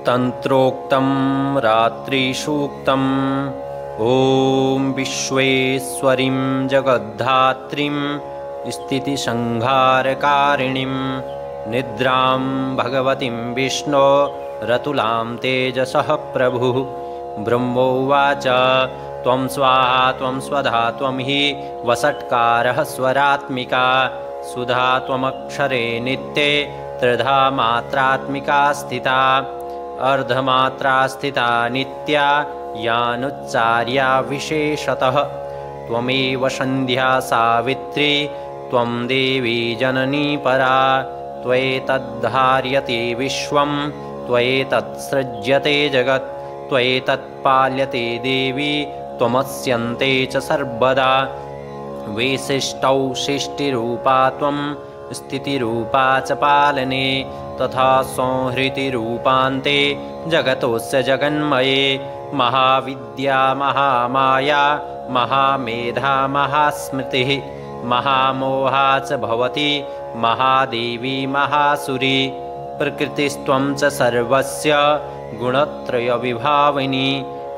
तन्त्रोक्तं रात्रिसूक्तम्। ॐ विश्वेश्वरीं जगद्धात्रीं स्थितिसंहारकारिणीं निद्रां भगवतीं विष्णो रतुलां तेजसः प्रभुः। ब्रह्मोवाच त्वं स्वाहा त्वं स्वधा त्वं हि वषट्कारः स्वरात्मिका सुधा त्वमक्षरे नित्ये त्रिधा मात्रात्मिका स्थिता अर्धमात्रा स्थिता नित्या यानुच्चार्या विशेषतः। त्वमेव सन्ध्या सावित्री त्वं देवी जननी परा त्वयेतद्धार्यते विश्वं त्वयेतत्सृज्यते जगत् त्वयेतत्पाल्यते देवी त्वमस्यन्ते च सर्वदा। विशिष्टौ सृष्टिरूपा त्वं स्थितिरूपा च पालने तथा संहृतिरूपान्ते जगतोऽस्य जगन्मये महाविद्या महामाया महामेधा महास्मृतिः महामोहा च भवति महादेवी महासुरी। प्रकृतिस्त्वं च सर्वस्य गुणत्रयविभाविनी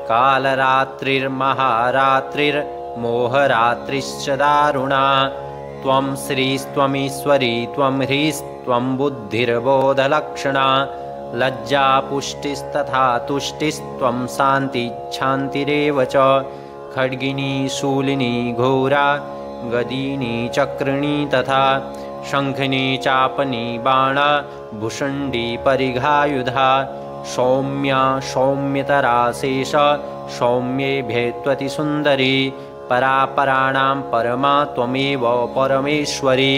कालरात्रिर्महारात्रिर्मोहरात्रिश्च दारुणा। त्वं श्रीस्त्वमीश्वरी त्वं ह्रीस्त्वं बुद्धिर्बोधलक्षणा लज्जा पुष्टिस्तथा तुष्टिस्त्वं शान्तिच्छान्तिरेव च। खड्गिनी शूलिनी घोरा गदिनी चक्रिणी तथा शङ्खिनी चापनी बाणा भुषण्डी परिघायुधा। सौम्या सौम्यतरा शेष सौम्ये भेत्वति सुन्दरी परापराणां परमा त्वमेव परमेश्वरी।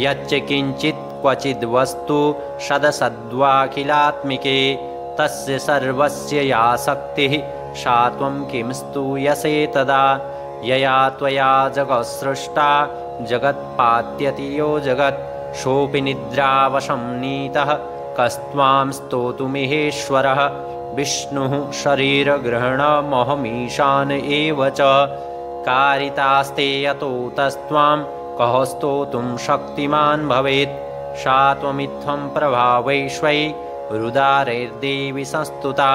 यच्च किञ्चित् क्वचिद् वस्तु सदसद्वाखिलात्मिके तस्य सर्वस्य या शक्तिः सा त्वं किं स्तूयसे तदा। यया त्वया जगत्सृष्टा जगत्पात्यति यो जगत् सोऽपि निद्रावशं नीतः कस्त्वां स्तोतुमिहेश्वरः। विष्णुः शरीरग्रहणमहमीशान एव च कारितास्ते यतोऽतस्त्वां कः स्तोतुं शक्तिमान् भवेत्। सा त्वमित्थं प्रभावैश्वै रुदारैर्देवि संस्तुता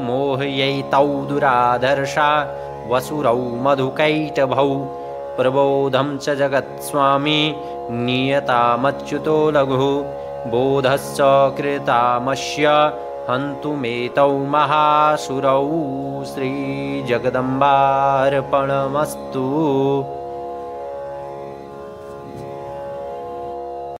मोहयैतौ दुराधर्षा वसुरौ मधुकैटभौ। प्रबोधं च जगत्स्वामी नियतामच्युतो लघुः बोधश्च कृतामस्य हन्तुमेतौ महासुरौ। श्रीजगदम्बार्पणमस्तु।